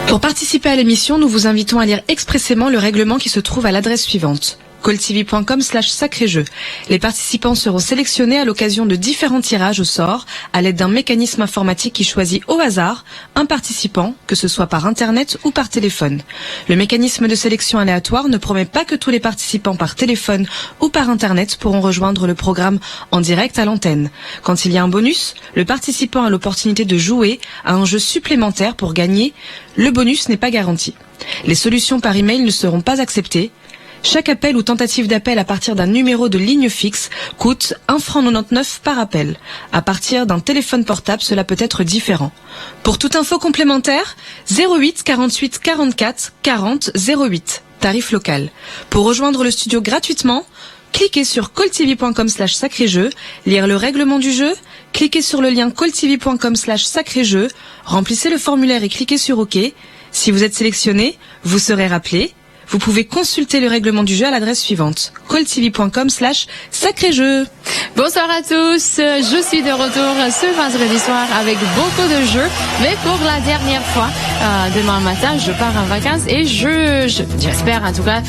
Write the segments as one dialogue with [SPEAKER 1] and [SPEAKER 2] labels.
[SPEAKER 1] Pour participer à l'émission, nous vous invitons à lire expressément le règlement qui se trouve à l'adresse suivante: calltv.com/sacré-jeu. Les participants seront sélectionnés à l'occasion de différents tirages au sort à l'aide d'un mécanisme informatique qui choisit au hasard un participant, que ce soit par internet ou par téléphone. Le mécanisme de sélection aléatoire ne promet pas que tous les participants par téléphone ou par internet pourront rejoindre le programme en direct à l'antenne. Quand il y a un bonus, le participant a l'opportunité de jouer à un jeu supplémentaire pour gagner. Le bonus n'est pas garanti. Les solutions par email ne seront pas acceptées. Chaque appel ou tentative d'appel à partir d'un numéro de ligne fixe coûte 1,99 € par appel. À partir d'un téléphone portable, cela peut être différent. Pour toute info complémentaire, 08 48 44 40 08, tarif local. Pour rejoindre le studio gratuitement, cliquez sur calltv.com/sacré-jeu, lire le règlement du jeu, cliquez sur le lien calltv.com/sacré-jeu, remplissez le formulaire et cliquez sur OK. Si vous êtes sélectionné, vous serez rappelé. Vous pouvez consulter le règlement du jeu à l'adresse suivante: calltv.com/sacré-jeu.
[SPEAKER 2] Bonsoir à tous, je suis de retour ce vendredi soir avec beaucoup de jeux, mais pour la dernière fois, demain matin, je pars en vacances et j'espère en tout cas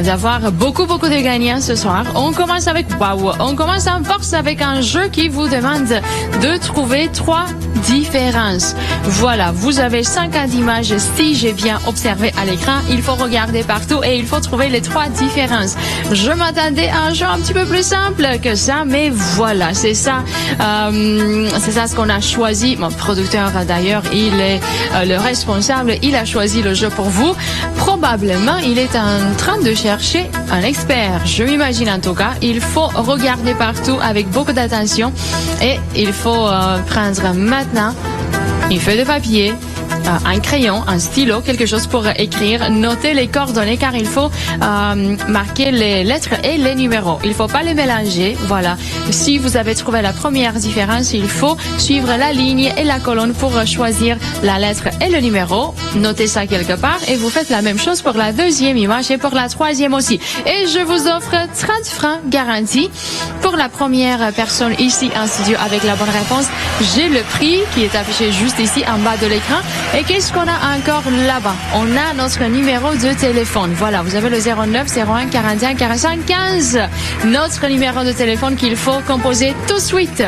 [SPEAKER 2] d'avoir beaucoup de gagnants ce soir. On commence en force avec un jeu qui vous demande de trouver 3 différences. Voilà, vous avez 50 images. Si j'ai bien observé à l'écran, il faut regarder partout et il faut trouver les 3 différences. Je m'attendais à un jeu un petit peu plus simple que ça, mais voilà, c'est ça ce qu'on a choisi. Mon producteur d'ailleurs, il est le responsable, il a choisi le jeu pour vous. Probablement, il est en train de chercher un expert. Je m'imagine en tout cas, il faut regarder partout avec beaucoup d'attention et il faut prendre maintenant une feuille de papier, un crayon, un stylo, quelque chose pour écrire, noter les coordonnées car il faut marquer les lettres et les numéros. Il ne faut pas les mélanger. Voilà. Si vous avez trouvé la première différence, il faut suivre la ligne et la colonne pour choisir la lettre et le numéro. Notez ça quelque part et vous faites la même chose pour la deuxième image et pour la troisième aussi. Et je vous offre 30 francs garantis pour la première personne ici en studio avec la bonne réponse. J'ai le prix qui est affiché juste ici en bas de l'écran. Et qu'est-ce qu'on a encore là-bas? On a notre numéro de téléphone. Voilà, vous avez le 09 01 41 45 15. Notre numéro de téléphone qu'il faut composer tout de suite,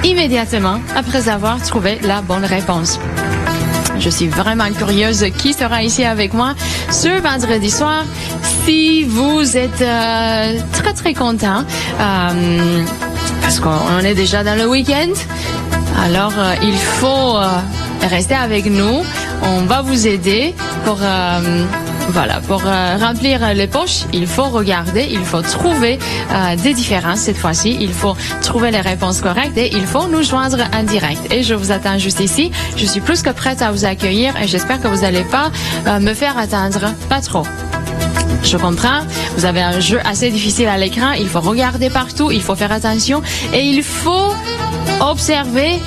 [SPEAKER 2] immédiatement, après avoir trouvé la bonne réponse. Je suis vraiment curieuse qui sera ici avec moi ce vendredi soir. Si vous êtes très content, parce qu'on est déjà dans le week-end, alors il faut rester avec nous. On va vous aider pour remplir les poches. Il faut regarder, il faut trouver des différences cette fois-ci. Il faut trouver les réponses correctes et il faut nous joindre en direct. Et je vous attends juste ici. Je suis plus que prête à vous accueillir et j'espère que vous n'allez pas me faire attendre, pas trop. Je comprends, vous avez un jeu assez difficile à l'écran, il faut regarder partout, il faut faire attention et il faut observer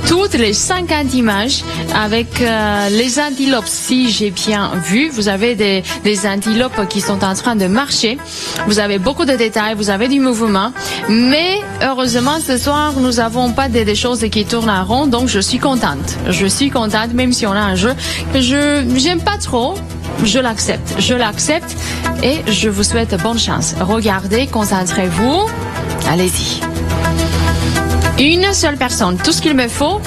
[SPEAKER 2] toutes les 50 images avec les antilopes. Si j'ai bien vu, vous avez des antilopes qui sont en train de marcher. Vous avez beaucoup de détails, vous avez du mouvement. Mais heureusement, ce soir, nous n'avons pas des choses qui tournent en rond. Donc, je suis contente. Je suis contente, même si on a un jeu que j'aime pas trop. Je l'accepte et je vous souhaite bonne chance. Regardez, concentrez-vous. Allez-y. Une seule personne, tout ce qu'il me faut.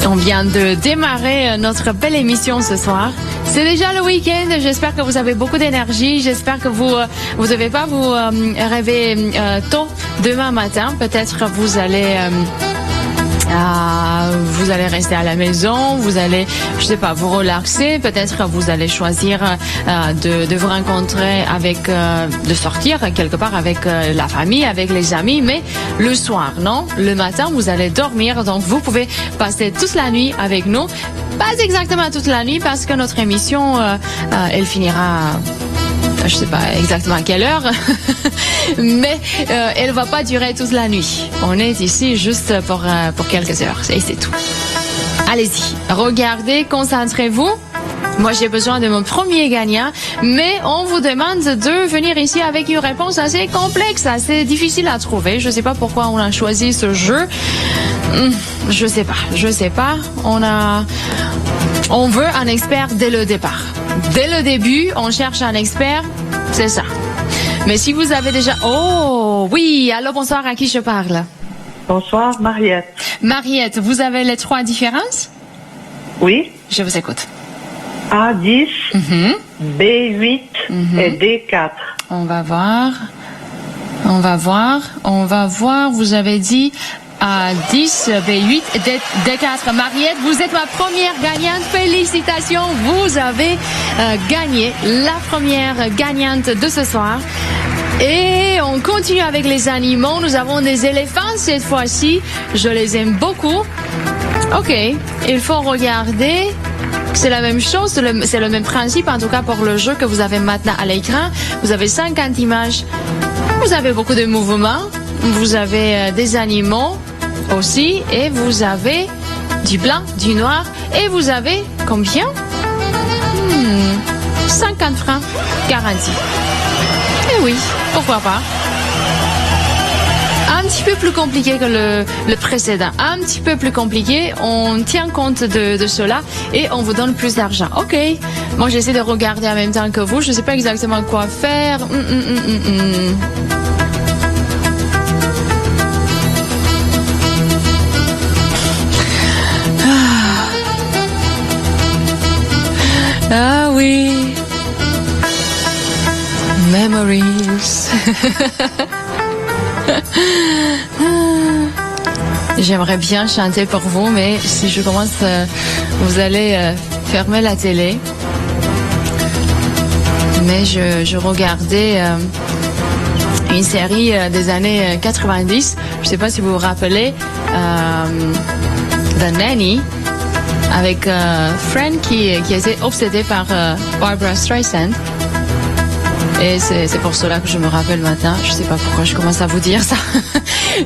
[SPEAKER 2] On vient de démarrer notre belle émission ce soir. C'est déjà le week-end. J'espère que vous avez beaucoup d'énergie. J'espère que vous devez pas vous réveiller tôt demain matin. Peut-être vous allez rester à la maison, vous allez, je sais pas, vous relaxer, peut-être vous allez choisir de vous rencontrer de sortir quelque part avec la famille, avec les amis, mais le soir, non? Le matin, vous allez dormir, donc vous pouvez passer toute la nuit avec nous. Pas exactement toute la nuit parce que notre émission, elle finira... Je sais pas exactement à quelle heure, mais elle va pas durer toute la nuit. On est ici juste pour quelques heures et c'est tout. Allez-y, regardez, concentrez-vous. Moi, j'ai besoin de mon premier gagnant, mais on vous demande de venir ici avec une réponse assez complexe, assez difficile à trouver. Je sais pas pourquoi on a choisi ce jeu. Je sais pas. On a On veut un expert dès le départ. Dès le début, on cherche un expert, c'est ça. Mais si vous avez déjà... Oh, oui, allô, bonsoir, à qui je parle?
[SPEAKER 3] Bonsoir, Mariette.
[SPEAKER 2] Mariette, vous avez les 3 différences?
[SPEAKER 3] Oui.
[SPEAKER 2] Je vous écoute.
[SPEAKER 3] A10, B8 et D4.
[SPEAKER 2] On va voir. Vous avez dit A10, B8, D4. Mariette, vous êtes ma première gagnante. Félicitations. Vous avez gagné la première gagnante de ce soir. Et on continue avec les animaux. Nous avons des éléphants cette fois-ci. Je les aime beaucoup. Ok, il faut regarder. C'est la même chose, c'est le même principe, en tout cas pour le jeu que vous avez maintenant à l'écran. Vous avez 50 images, vous avez beaucoup de mouvements, vous avez des animaux aussi, et vous avez du blanc, du noir, et vous avez combien 50 francs garantis. Et oui, pourquoi pas. Un petit peu plus compliqué que le précédent. Un petit peu plus compliqué. On tient compte de cela et on vous donne plus d'argent. Ok. Moi, j'essaie de regarder en même temps que vous. Je ne sais pas exactement quoi faire. Ah oui. Memories. J'aimerais bien chanter pour vous, mais si je commence, vous allez fermer la télé. Mais je regardais une série des années 90. Je ne sais pas si vous vous rappelez, The Nanny, avec Fran qui était obsédé par Barbra Streisand. Et c'est pour cela que je me rappelle maintenant. Je sais pas pourquoi je commence à vous dire ça.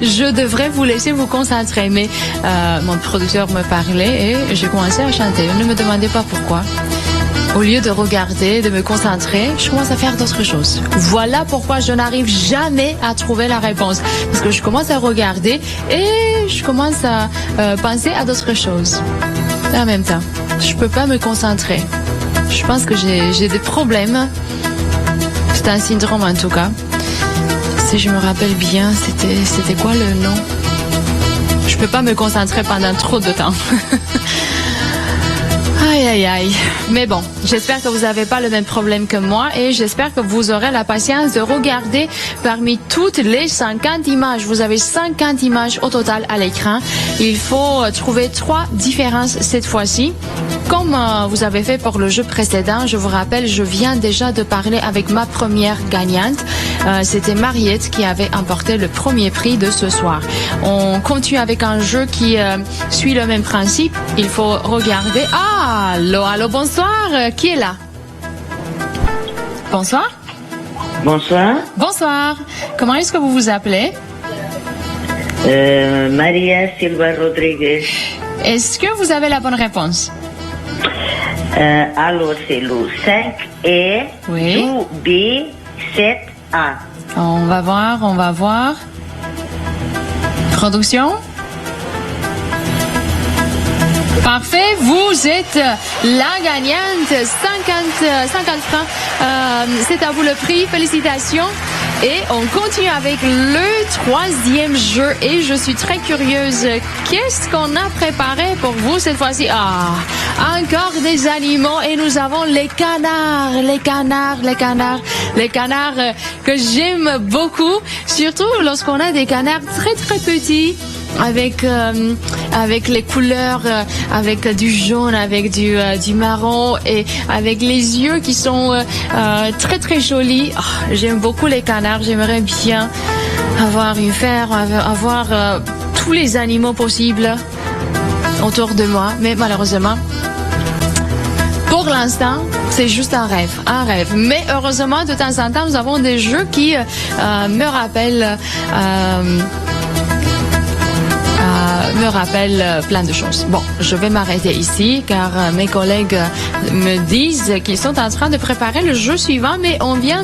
[SPEAKER 2] Je devrais vous laisser vous concentrer. Mais mon producteur me parlait et j'ai commencé à chanter. Ne me demandez pas pourquoi. Au lieu de regarder, de me concentrer, je commence à faire d'autres choses. Voilà pourquoi je n'arrive jamais à trouver la réponse. Parce que je commence à regarder et je commence à penser à d'autres choses. En même temps, je peux pas me concentrer. Je pense que j'ai des problèmes. C'est un syndrome en tout cas. Si je me rappelle bien, c'était quoi le nom? Je peux pas me concentrer pendant trop de temps. Aïe, aïe, aïe. Mais bon, j'espère que vous n'avez pas le même problème que moi et j'espère que vous aurez la patience de regarder parmi toutes les 50 images. Vous avez 50 images au total à l'écran. Il faut trouver 3 différences cette fois-ci. Comme vous avez fait pour le jeu précédent, je vous rappelle, je viens déjà de parler avec ma première gagnante. C'était Mariette qui avait emporté le premier prix de ce soir. On continue avec un jeu qui suit le même principe. Il faut regarder... Ah, allô, bonsoir. Qui est là? Bonsoir.
[SPEAKER 3] Bonsoir.
[SPEAKER 2] Bonsoir. Comment est-ce que vous vous appelez?
[SPEAKER 3] Maria Silva Rodriguez.
[SPEAKER 2] Est-ce que vous avez la bonne réponse?
[SPEAKER 3] Alors, c'est le 5E,
[SPEAKER 2] Oui.
[SPEAKER 3] 2B, 7A.
[SPEAKER 2] On va voir. Production? Parfait, vous êtes la gagnante, 50 francs, c'est à vous le prix, félicitations. Et on continue avec le 3e jeu et je suis très curieuse, qu'est-ce qu'on a préparé pour vous cette fois-ci? Ah, encore des animaux et nous avons les canards que j'aime beaucoup, surtout lorsqu'on a des canards très très petits. Avec les couleurs, avec du jaune, avec du marron et avec les yeux qui sont très très jolis. Oh, j'aime beaucoup les canards. J'aimerais bien avoir une ferme, avoir tous les animaux possibles autour de moi, mais malheureusement, pour l'instant, c'est juste un rêve. Mais heureusement, de temps en temps, nous avons des jeux qui me rappellent plein de choses. Bon, je vais m'arrêter ici car mes collègues me disent qu'ils sont en train de préparer le jeu suivant, mais on vient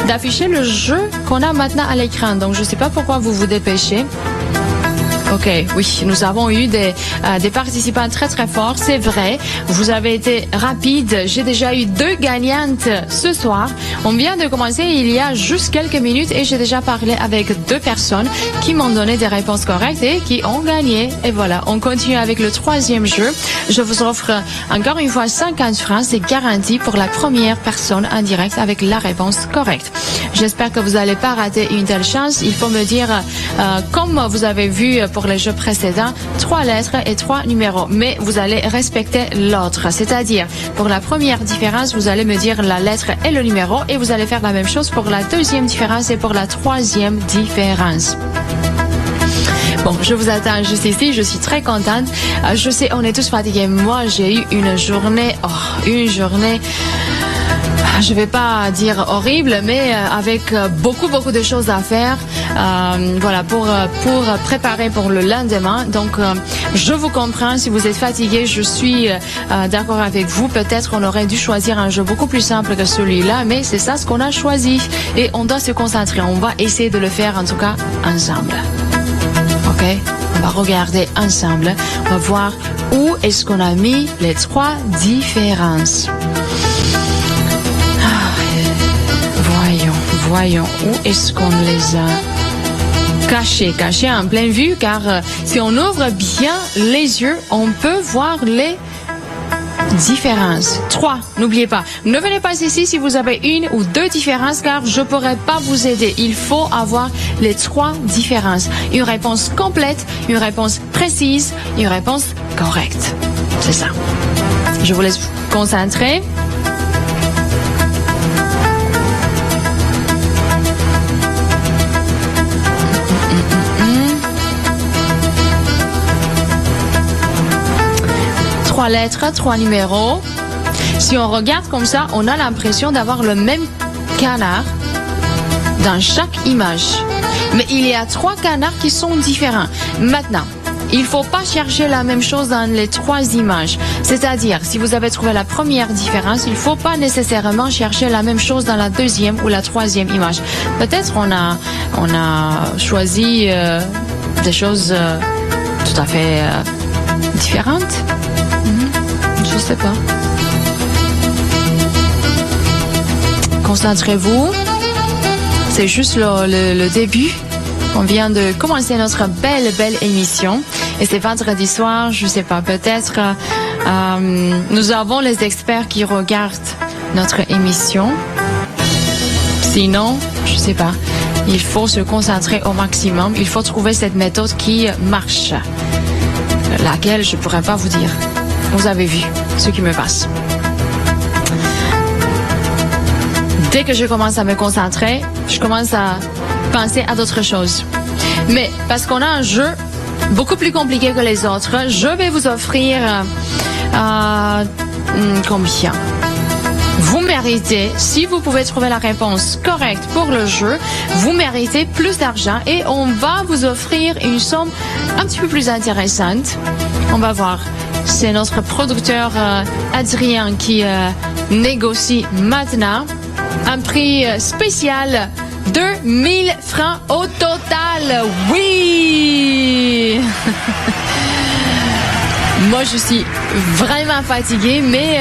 [SPEAKER 2] d'afficher le jeu qu'on a maintenant à l'écran. Donc, je ne sais pas pourquoi vous vous dépêchez. Ok, oui, nous avons eu des participants très très forts, c'est vrai. Vous avez été rapide. J'ai déjà eu 2 gagnantes ce soir. On vient de commencer il y a juste quelques minutes et j'ai déjà parlé avec 2 personnes qui m'ont donné des réponses correctes et qui ont gagné. Et voilà, on continue avec le 3e jeu. Je vous offre encore une fois 50 francs, c'est garanti pour la première personne en direct avec la réponse correcte. J'espère que vous n'allez pas rater une telle chance. Il faut me dire, comme vous avez vu pour les jeux précédents, 3 lettres et 3 numéros. Mais vous allez respecter l'ordre. C'est-à-dire, pour la première différence, vous allez me dire la lettre et le numéro et vous allez faire la même chose pour la deuxième différence et pour la troisième différence. Bon, je vous attends juste ici, je suis très contente. Je sais, on est tous fatigués. Moi, j'ai eu une journée, je vais pas dire horrible, mais avec beaucoup de choses à faire. Voilà, pour préparer pour le lendemain. Donc, je vous comprends. Si vous êtes fatigué, je suis d'accord avec vous. Peut-être on aurait dû choisir un jeu beaucoup plus simple que celui-là, mais c'est ça ce qu'on a choisi. Et on doit se concentrer. On va essayer de le faire, en tout cas, ensemble. Ok? On va regarder ensemble. On va voir où est-ce qu'on a mis les 3 différences. Voyons, où est-ce qu'on les a cachés en pleine vue, car si on ouvre bien les yeux, on peut voir les différences. 3, n'oubliez pas. Ne venez pas ici si vous avez 1 ou 2 différences, car je pourrais pas vous aider. Il faut avoir les 3 différences. Une réponse complète, une réponse précise, une réponse correcte. C'est ça. Je vous laisse vous concentrer. Trois lettres, 3 numéros. Si on regarde comme ça, on a l'impression d'avoir le même canard dans chaque image. Mais il y a 3 canards qui sont différents. Maintenant, il ne faut pas chercher la même chose dans les 3 images. C'est-à-dire, si vous avez trouvé la première différence, il ne faut pas nécessairement chercher la même chose dans la deuxième ou la troisième image. Peut-être on a choisi des choses tout à fait différentes. Je sais pas. Concentrez-vous. C'est juste le début. On vient de commencer notre belle émission. Et c'est vendredi soir, je sais pas, peut-être nous avons les experts qui regardent notre émission. Sinon, je sais pas, il faut se concentrer au maximum. Il faut trouver cette méthode qui marche. Laquelle je pourrais pas vous dire. Vous avez vu ce qui me passe. Dès que je commence à me concentrer, je commence à penser à d'autres choses. Mais parce qu'on a un jeu beaucoup plus compliqué que les autres, je vais vous offrir combien? Vous méritez, si vous pouvez trouver la réponse correcte pour le jeu, vous méritez plus d'argent et on va vous offrir une somme un petit peu plus intéressante. On va voir. C'est notre producteur Adrien qui négocie maintenant un prix spécial de 1000 francs au total. Oui! Moi, je suis vraiment fatiguée, mais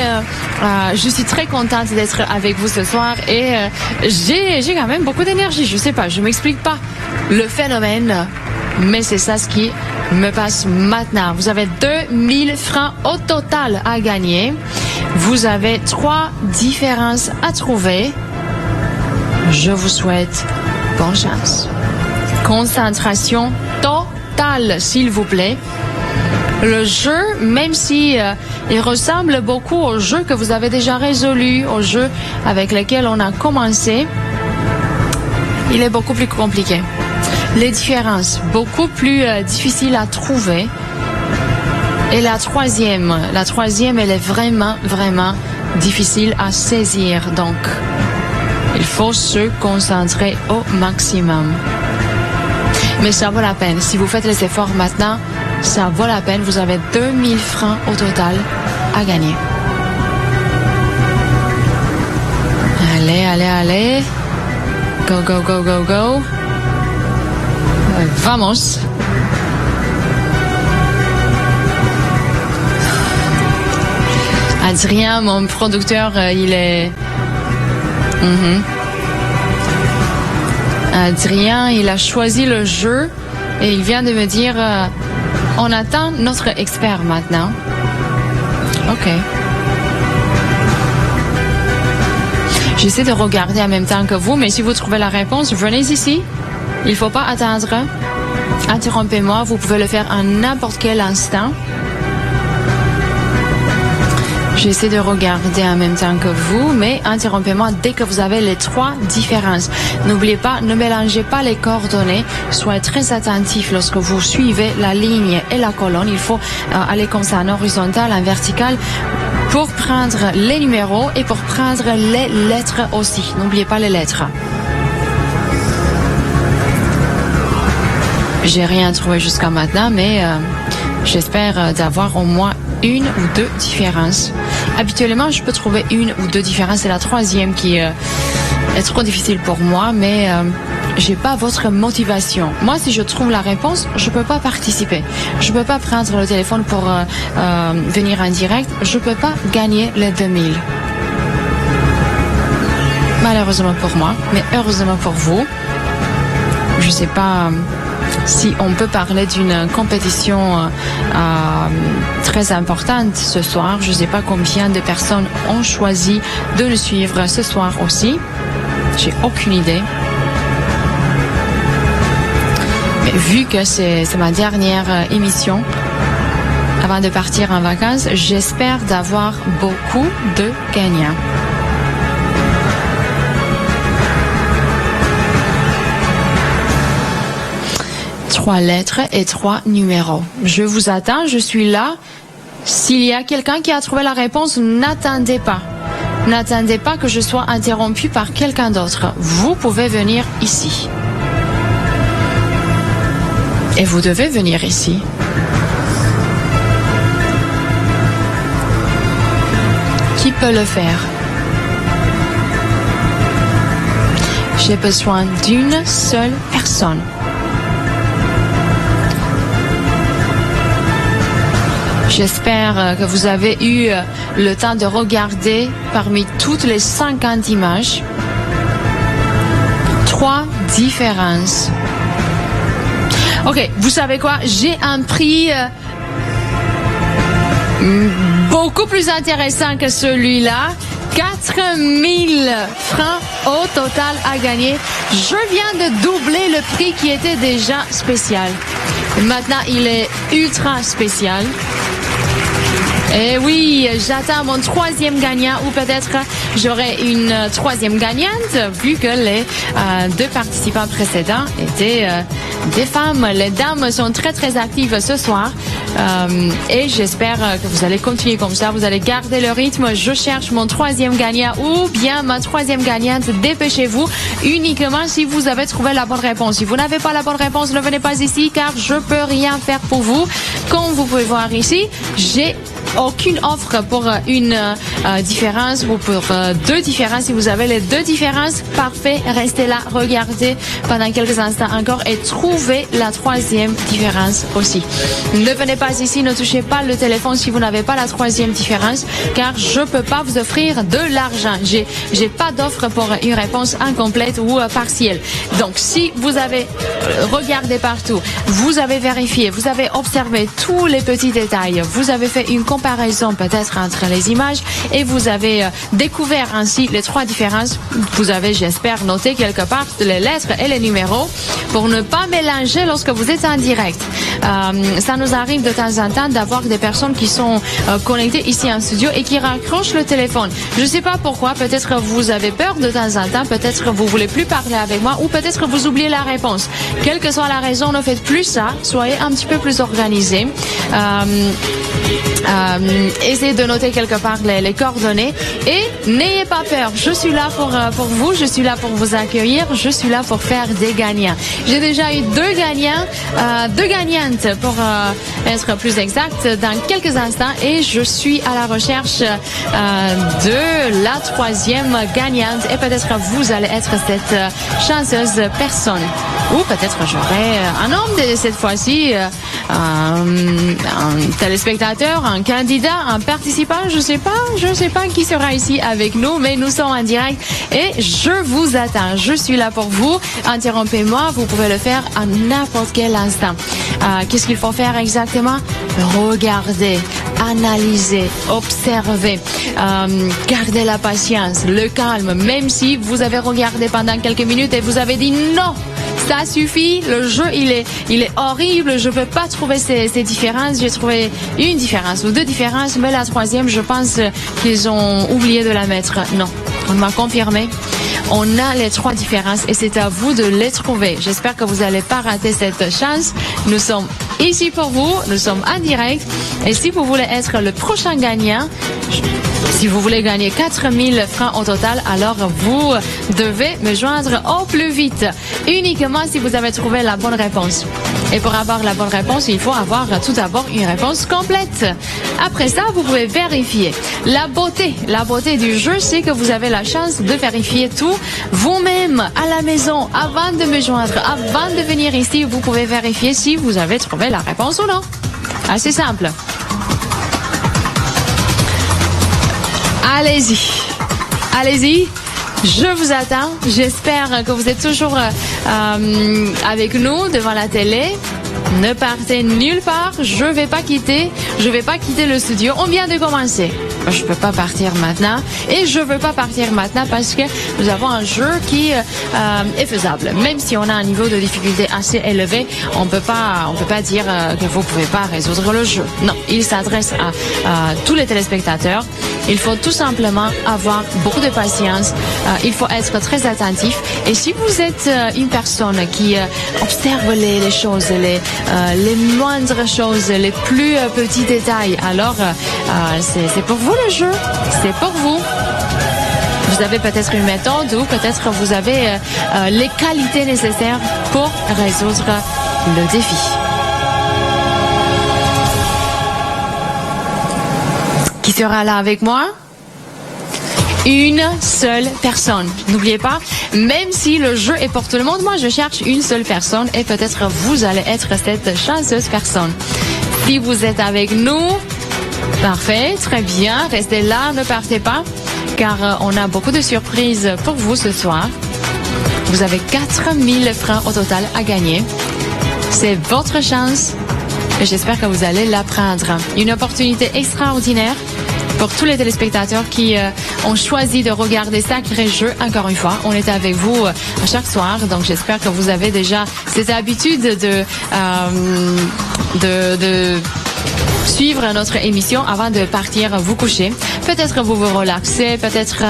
[SPEAKER 2] je suis très contente d'être avec vous ce soir et j'ai quand même beaucoup d'énergie. Je sais pas, je m'explique pas le phénomène, mais c'est ça ce qui me passe maintenant. Vous avez 2000 francs au total à gagner. Vous avez 3 différences à trouver. Je vous souhaite bonne chance. Concentration totale, s'il vous plaît. Le jeu, même si il ressemble beaucoup au jeu que vous avez déjà résolu, au jeu avec lequel on a commencé, il est beaucoup plus compliqué. Les différences, beaucoup plus difficiles à trouver. Et la troisième, elle est vraiment difficile à saisir. Donc, il faut se concentrer au maximum. Mais ça vaut la peine. Si vous faites les efforts maintenant, ça vaut la peine. Vous avez 2000 francs au total à gagner. Allez. Go. Vamos. Adrien, mon producteur, il est... Adrien, il a choisi le jeu et il vient de me dire on attend notre expert maintenant. Ok. J'essaie de regarder en même temps que vous, mais si vous trouvez la réponse, venez ici. Il ne faut pas attendre. Interrompez-moi, vous pouvez le faire à n'importe quel instant. J'essaie de regarder en même temps que vous, mais interrompez-moi dès que vous avez les 3 différences. N'oubliez pas, ne mélangez pas les coordonnées. Soyez très attentifs lorsque vous suivez la ligne et la colonne. Il faut aller comme ça en horizontal, en vertical, pour prendre les numéros et pour prendre les lettres aussi. N'oubliez pas les lettres. J'ai rien trouvé jusqu'à maintenant, mais j'espère d'avoir au moins 1 ou 2 différences. Habituellement, je peux trouver 1 ou 2 différences. C'est la 3e qui est trop difficile pour moi, mais j'ai pas votre motivation. Moi, si je trouve la réponse, je peux pas participer. Je peux pas prendre le téléphone pour venir en direct. Je peux pas gagner les 2000. Malheureusement pour moi, mais heureusement pour vous. Je sais pas si on peut parler d'une compétition très importante ce soir. Je ne sais pas combien de personnes ont choisi de nous suivre ce soir aussi. J'ai aucune idée. Mais vu que c'est ma dernière émission avant de partir en vacances, j'espère d'avoir beaucoup de gagnants. Trois lettres et 3 numéros. Je vous attends, je suis là. S'il y a quelqu'un qui a trouvé la réponse, n'attendez pas. N'attendez pas que je sois interrompu par quelqu'un d'autre. Vous pouvez venir ici. Et vous devez venir ici. Qui peut le faire? J'ai besoin d'une seule personne. J'espère que vous avez eu le temps de regarder parmi toutes les 50 images 3 différences. Ok, vous savez quoi? J'ai un prix beaucoup plus intéressant que celui-là. 4000 francs au total à gagner. Je viens de doubler le prix qui était déjà spécial. Maintenant, il est ultra spécial. Et oui, j'attends mon 3e gagnant ou peut-être j'aurai une 3e gagnante vu que les 2 participants précédents étaient des femmes. Les dames sont très très actives ce soir et j'espère que vous allez continuer comme ça, vous allez garder le rythme. Je cherche mon 3e gagnant ou bien ma 3e gagnante. Dépêchez-vous uniquement si vous avez trouvé la bonne réponse. Si vous n'avez pas la bonne réponse, ne venez pas ici car je peux rien faire pour vous. Comme vous pouvez voir ici, j'ai aucune offre pour une différence ou pour 2 différences. Si vous avez les 2 différences, parfait, restez là, regardez pendant quelques instants encore et trouvez la 3e différence aussi. Ne venez pas ici, ne touchez pas le téléphone si vous n'avez pas la 3e différence car je peux pas vous offrir de l'argent. J'ai pas d'offre pour une réponse incomplète ou partielle. Donc si vous avez regardé partout, vous avez vérifié, vous avez observé tous les petits détails, vous avez fait une comparaison peut-être entre les images et vous avez découvert ainsi les 3 différences. Vous avez, j'espère, noté quelque part les lettres et les numéros pour ne pas mélanger lorsque vous êtes en direct. Ça nous arrive de temps en temps d'avoir des personnes qui sont connectées ici en studio et qui raccrochent le téléphone. Je ne sais pas pourquoi, peut-être vous avez peur de temps en temps, peut-être vous voulez plus parler avec moi ou peut-être vous oubliez la réponse. Quelle que soit la raison, ne faites plus ça. Soyez un petit peu plus organisés. Essayez de noter quelque part les coordonnées et n'ayez pas peur. Je suis là pour vous, je suis là pour vous accueillir, je suis là pour faire des gagnants. J'ai déjà eu 2 gagnants, 2 gagnantes pour être plus exact dans quelques instants et je suis à la recherche de la 3e gagnante et peut-être vous allez être cette chanceuse personne. Ou peut-être j'aurai un homme cette fois-ci, un téléspectateur, un candidat, un participant, je sais pas qui sera ici avec nous, mais nous sommes en direct et je vous attends. Je suis là pour vous. Interrompez-moi, vous pouvez le faire à n'importe quel instant. Qu'est-ce qu'il faut faire exactement? Regarder, analyser, observer, garder la patience, le calme, même si vous avez regardé pendant quelques minutes et vous avez dit non, ça suffit, le jeu il est horrible, je peux pas trouver ces différences. J'ai trouvé une différence ou deux différences, mais la troisième, je pense qu'ils ont oublié de la mettre. Non, on m'a confirmé. On a les trois différences et c'est à vous de les trouver. J'espère que vous n'allez pas rater cette chance. Nous sommes ici pour vous, nous sommes en direct. Et si vous voulez être le prochain gagnant, si vous voulez gagner 4000 francs au total, alors vous devez me joindre au plus vite. Uniquement si vous avez trouvé la bonne réponse. Et pour avoir la bonne réponse, il faut avoir tout d'abord une réponse complète. Après ça, vous pouvez vérifier. La beauté du jeu, c'est que vous avez la chance de vérifier tout vous-même à la maison. Avant de me joindre, avant de venir ici, vous pouvez vérifier si vous avez trouvé la réponse ou non. Assez simple. Allez-y, je vous attends. J'espère que vous êtes toujours avec nous devant la télé. Ne partez nulle part, je vais pas quitter le studio. On vient de commencer. Je peux pas partir maintenant et je veux pas partir maintenant parce que nous avons un jeu qui est faisable. Même si on a un niveau de difficulté assez élevé, on peut pas dire que vous pouvez pas résoudre le jeu. Non, il s'adresse à tous les téléspectateurs. Il faut tout simplement avoir beaucoup de patience. Il faut être très attentif. Et si vous êtes une personne qui observe les choses, les moindres choses, les plus petits détails, alors c'est pour vous le jeu. C'est pour vous. Vous avez peut-être une méthode ou peut-être vous avez les qualités nécessaires pour résoudre le défi. Qui sera là avec moi? Une seule personne. N'oubliez pas, même si le jeu est pour tout le monde, moi je cherche une seule personne et peut-être vous allez être cette chanceuse personne. Si vous êtes avec nous, parfait, très bien, restez là, ne partez pas, car on a beaucoup de surprises pour vous ce soir. Vous avez 4000 francs au total à gagner. C'est votre chance et j'espère que vous allez la prendre. Une opportunité extraordinaire pour tous les téléspectateurs qui ont choisi de regarder Sacré Jeu. Encore une fois, on est avec vous à chaque soir, donc j'espère que vous avez déjà cette habitude de suivre notre émission avant de partir vous coucher. Peut-être vous vous relaxez, peut-être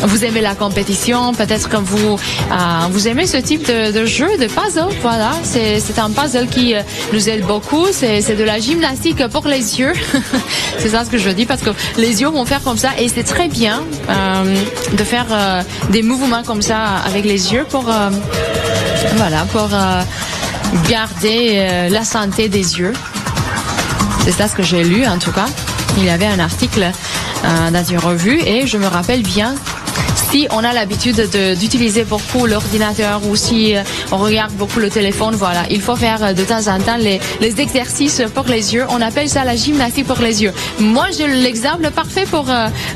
[SPEAKER 2] vous aimez la compétition, peut-être que vous aimez ce type de jeu, de puzzle. Voilà, c'est un puzzle qui nous aide beaucoup. C'est de la gymnastique pour les yeux. C'est ça ce que je dis parce que les yeux vont faire comme ça et c'est très bien de faire des mouvements comme ça avec les yeux pour garder la santé des yeux. C'est ça ce que j'ai lu en tout cas. Il y avait un article dans une revue et je me rappelle bien, si on a l'habitude d'utiliser beaucoup l'ordinateur ou si on regarde beaucoup le téléphone, voilà, il faut faire de temps en temps les exercices pour les yeux. On appelle ça la gymnastique pour les yeux. Moi, j'ai l'exemple parfait pour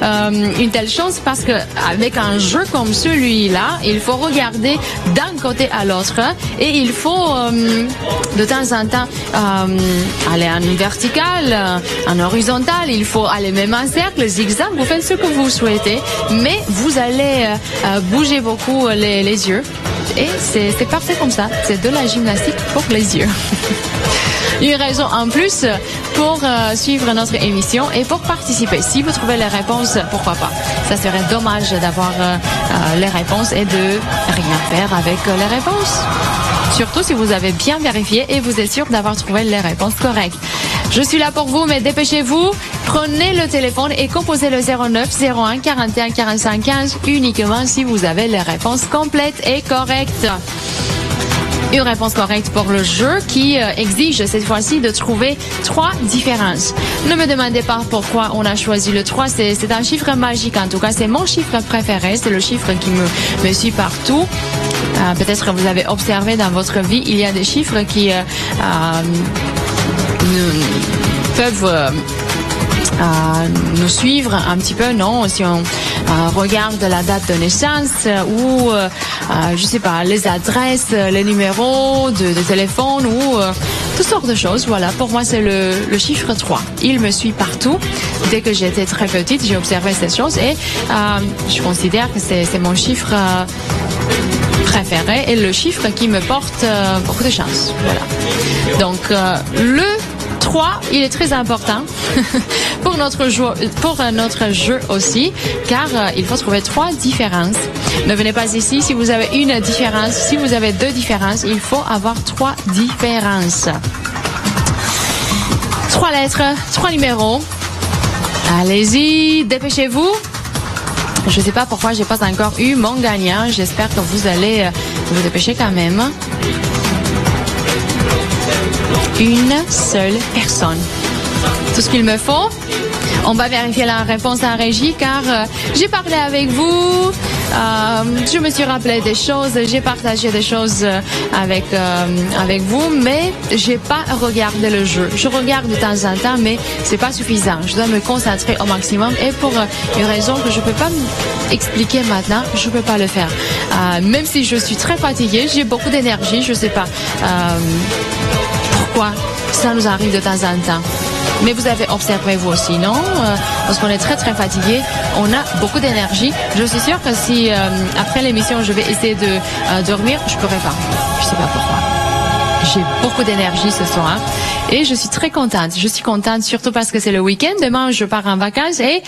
[SPEAKER 2] une telle chose parce que avec un jeu comme celui-là, il faut regarder d'un côté à l'autre et il faut de temps en temps aller en vertical, en horizontal. Il faut aller même en cercle, zigzag. Vous faites ce que vous souhaitez, mais vous allez bouger beaucoup les yeux et c'est parfait comme ça. C'est de la gymnastique pour les yeux. Une raison en plus pour suivre notre émission et pour participer. Si vous trouvez les réponses, pourquoi pas. Ça serait dommage d'avoir les réponses et de rien faire avec les réponses. Surtout si vous avez bien vérifié et vous êtes sûr d'avoir trouvé les réponses correctes. Je suis là pour vous, mais dépêchez-vous. Prenez le téléphone et composez le 09 01 41 45 15 uniquement si vous avez les réponses complètes et correctes. Une réponse correcte pour le jeu qui exige cette fois-ci de trouver 3 différences. Ne me demandez pas pourquoi on a choisi le 3, c'est un chiffre magique en tout cas, c'est mon chiffre préféré, c'est le chiffre qui me suit partout. peut-être vous avez observé dans votre vie, il y a des chiffres qui peuvent nous suivre un petit peu, non? Si on regarde la date de naissance ou, je sais pas, les adresses, les numéros de téléphone ou toutes sortes de choses. Voilà, pour moi, c'est le chiffre 3. Il me suit partout. Dès que j'étais très petite, j'ai observé cette chose et je considère que c'est mon chiffre préféré et le chiffre qui me porte beaucoup de chance. Voilà. Donc, le 3, il est très important pour notre jeu aussi, car il faut trouver 3 différences. Ne venez pas ici si vous avez une différence. Si vous avez 2 différences, il faut avoir 3 différences. 3 lettres, 3 numéros. Allez-y, dépêchez-vous. Je ne sais pas pourquoi j'ai pas encore eu mon gagnant. J'espère que vous allez vous dépêcher quand même. Une seule personne. Tout ce qu'il me faut. On va vérifier la réponse en régie car j'ai parlé avec vous. Je me suis rappelé des choses, j'ai partagé des choses avec vous, mais j'ai pas regardé le jeu. Je regarde de temps en temps, mais c'est pas suffisant. Je dois me concentrer au maximum et pour une raison que je peux pas expliquer maintenant, je peux pas le faire. Même si je suis très fatiguée, j'ai beaucoup d'énergie, je sais pas pourquoi ça nous arrive de temps en temps. Mais vous avez observé vous aussi, non? Parce qu'on est très très fatigué, on a beaucoup d'énergie. Je suis sûre que si après l'émission je vais essayer de dormir, je pourrais pas. Je sais pas pourquoi. J'ai beaucoup d'énergie ce soir et je suis très contente. Je suis contente surtout parce que c'est le week-end. Demain, je pars en vacances et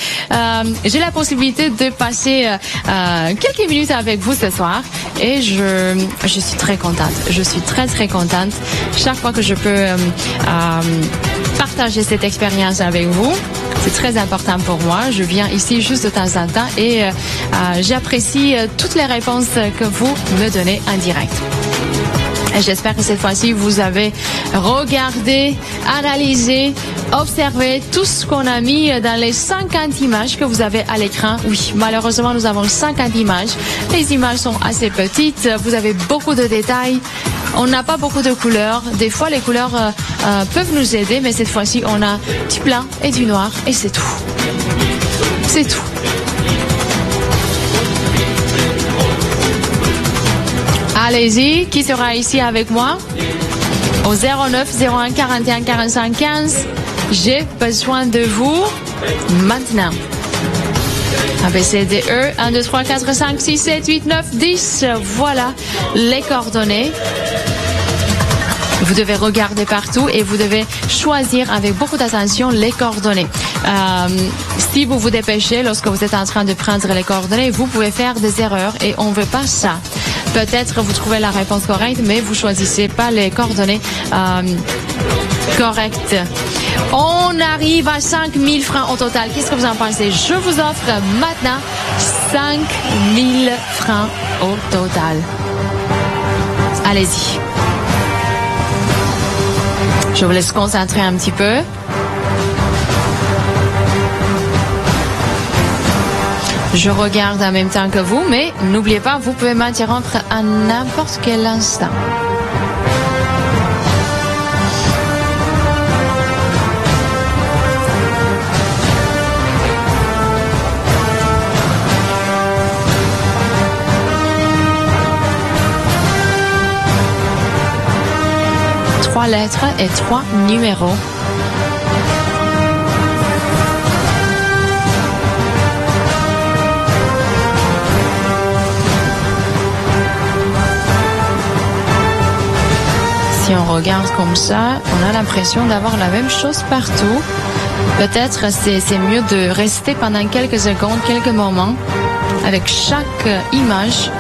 [SPEAKER 2] j'ai la possibilité de passer quelques minutes avec vous ce soir. Et je suis très contente. Je suis très très contente. Chaque fois que je peux partager cette expérience avec vous, c'est très important pour moi. Je viens ici juste de temps en temps et j'apprécie toutes les réponses que vous me donnez en direct. Et j'espère que cette fois-ci, vous avez regardé, analysé, observé tout ce qu'on a mis dans les 50 images que vous avez à l'écran. Oui, malheureusement, nous avons 50 images. Les images sont assez petites. Vous avez beaucoup de détails. On n'a pas beaucoup de couleurs. Des fois, les couleurs peuvent nous aider, mais cette fois-ci, on a du blanc et du noir et c'est tout. C'est tout. Allez-y, qui sera ici avec moi? Au 09 01 41 45 15. J'ai besoin de vous maintenant. ABCDE 1, 2, 3, 4, 5, 6, 7, 8, 9, 10. Voilà les coordonnées. Vous devez regarder partout et vous devez choisir avec beaucoup d'attention les coordonnées. Si vous vous dépêchez lorsque vous êtes en train de prendre les coordonnées, vous pouvez faire des erreurs et on ne veut pas ça. Peut-être vous trouvez la réponse correcte, mais vous choisissez pas les coordonnées correctes. On arrive à 5 000 francs au total. Qu'est-ce que vous en pensez? Je vous offre maintenant 5 000 francs au total. Allez-y. Je vous laisse concentrer un petit peu. Je regarde en même temps que vous, mais n'oubliez pas, vous pouvez m'interrompre à n'importe quel instant. Trois lettres et 3 numéros. Si on regarde comme ça, on a l'impression d'avoir la même chose partout. Peut-être c'est mieux de rester pendant quelques secondes, quelques moments, avec chaque image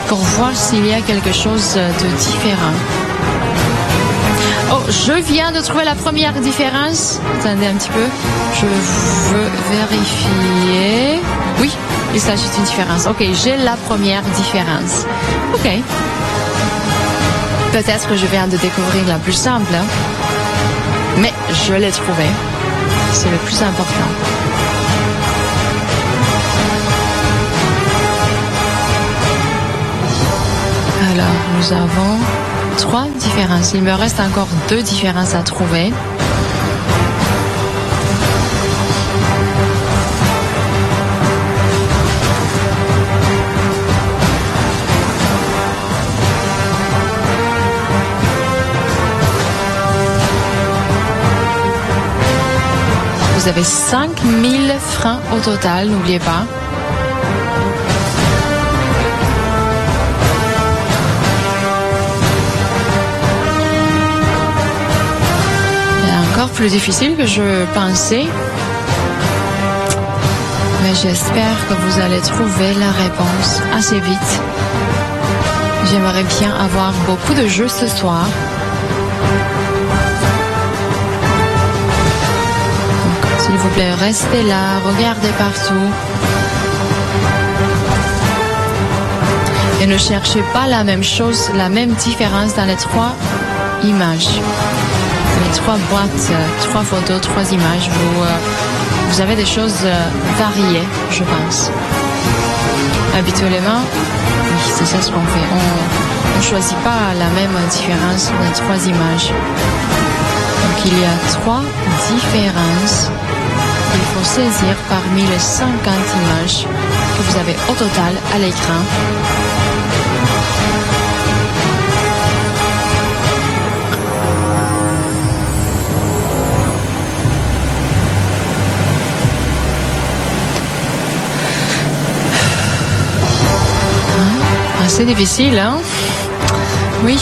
[SPEAKER 2] pour voir s'il y a quelque chose de différent. Oh, je viens de trouver la première différence. Attendez un petit peu. Je veux vérifier. Oui, il s'agit d'une différence. Ok, j'ai la première différence. Ok. Peut-être que je viens de découvrir la plus simple, hein? Mais je l'ai trouvée. C'est le plus important. nous avons 3 différences. Il me reste encore 2 différences à trouver. Vous avez 5 000 francs au total, n'oubliez pas. C'est encore plus difficile que je pensais. Mais j'espère que vous allez trouver la réponse assez vite. J'aimerais bien avoir beaucoup de jeux ce soir. S'il vous plaît, restez là, regardez partout. Et ne cherchez pas la même chose, la même différence dans les 3 images. Les 3 boîtes, 3 photos, 3 images. Vous avez des choses variées, je pense. Habituellement, oui, c'est ça ce qu'on fait. On ne choisit pas la même différence dans les 3 images. Donc il y a 3 différences. Il faut saisir parmi les 50 images que vous avez au total à l'écran. Assez difficile, hein? Oui.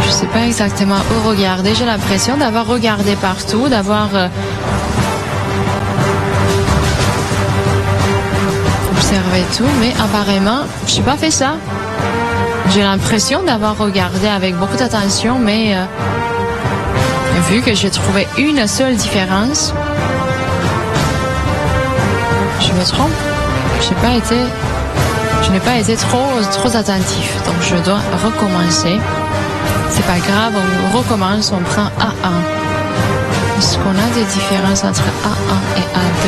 [SPEAKER 2] Je sais pas exactement où regarder. J'ai l'impression d'avoir regardé partout, d'avoir observé tout, mais apparemment, j'ai pas fait ça. J'ai l'impression d'avoir regardé avec beaucoup d'attention, mais vu que j'ai trouvé une seule différence, je me trompe. Je n'ai pas été trop attentif, donc je dois recommencer. C'est pas grave, on recommence, on prend A1. Est-ce qu'on a des différences entre A1 et A2?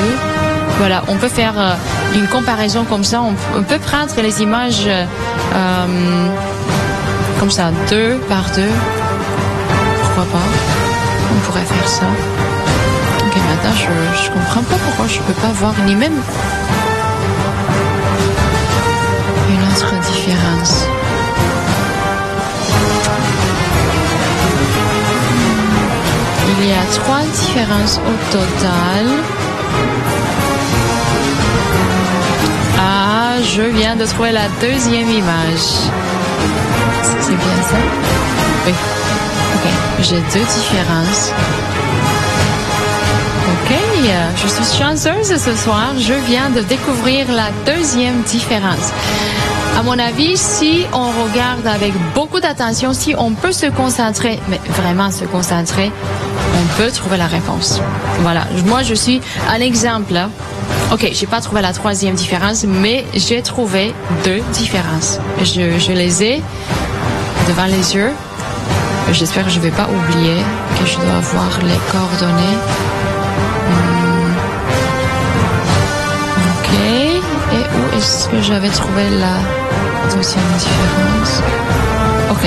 [SPEAKER 2] Voilà, on peut faire une comparaison comme ça. On peut prendre les images comme ça, 2 par 2. Pourquoi pas? On pourrait faire ça. Ok, maintenant, je comprends pas pourquoi je peux pas voir ni même une autre différence. Il y a 3 différences au total. Ah, je viens de trouver la deuxième image. C'est bien ça? Oui. Ok, j'ai 2 différences. Ok, je suis chanceuse ce soir. Je viens de découvrir la deuxième différence. À mon avis, si on regarde avec beaucoup d'attention, si on peut se concentrer, mais vraiment se concentrer, on peut trouver la réponse. Voilà, moi je suis un exemple. Ok, j'ai pas trouvé la 3e différence, mais j'ai trouvé 2 différences. Je les ai devant les yeux. J'espère que je vais pas oublier que je dois avoir les coordonnées. Ok, et où est-ce que j'avais trouvé la deuxième différence? Ok.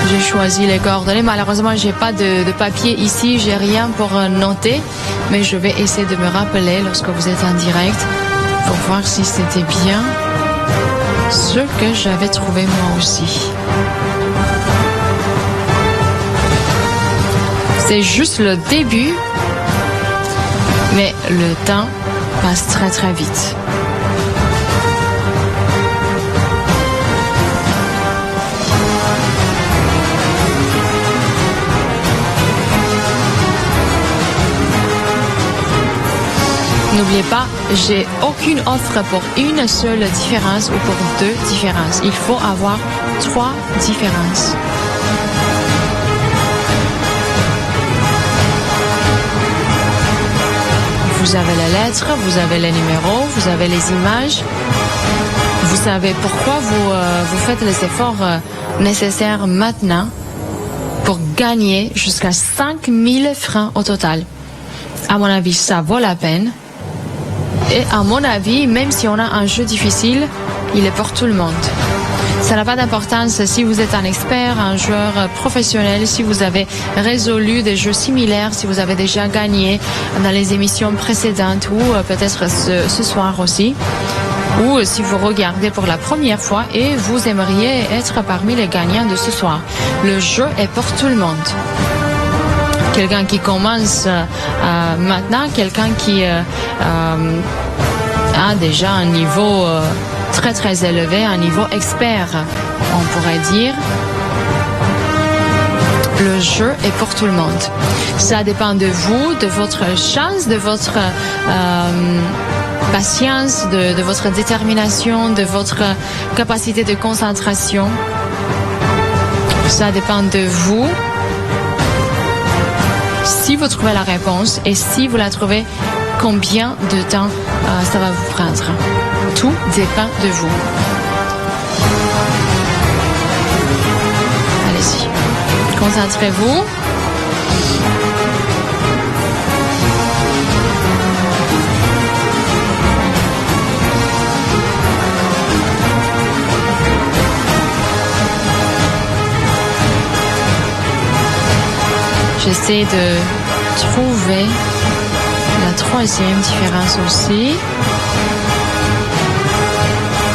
[SPEAKER 2] J'ai choisi les coordonnées. Malheureusement, j'ai pas de papier ici. J'ai rien pour noter. Mais je vais essayer de me rappeler lorsque vous êtes en direct pour voir si c'était bien ce que j'avais trouvé moi aussi. C'est juste le début. Mais le temps passe très très vite. N'oubliez pas, j'ai aucune offre pour une seule différence ou pour 2 différences. Il faut avoir 3 différences. Vous avez les lettres, vous avez les numéros, vous avez les images. Vous savez pourquoi vous faites les efforts nécessaires maintenant pour gagner jusqu'à 5 000 francs au total. À mon avis, ça vaut la peine. Et à mon avis, même si on a un jeu difficile, il est pour tout le monde. Ça n'a pas d'importance si vous êtes un expert, un joueur professionnel, si vous avez résolu des jeux similaires, si vous avez déjà gagné dans les émissions précédentes ou peut-être ce soir aussi. Ou si vous regardez pour la première fois et vous aimeriez être parmi les gagnants de ce soir. Le jeu est pour tout le monde. Quelqu'un qui commence maintenant, quelqu'un qui a déjà un niveau très très élevé, un niveau expert, on pourrait dire. Le jeu est pour tout le monde. Ça dépend de vous, de votre chance, de votre patience, de votre détermination, de votre capacité de concentration. Ça dépend de vous. Si vous trouvez la réponse et si vous la trouvez, combien de temps ça va vous prendre. Tout dépend de vous. Allez-y. Concentrez-vous. J'essaie de trouver la troisième différence aussi.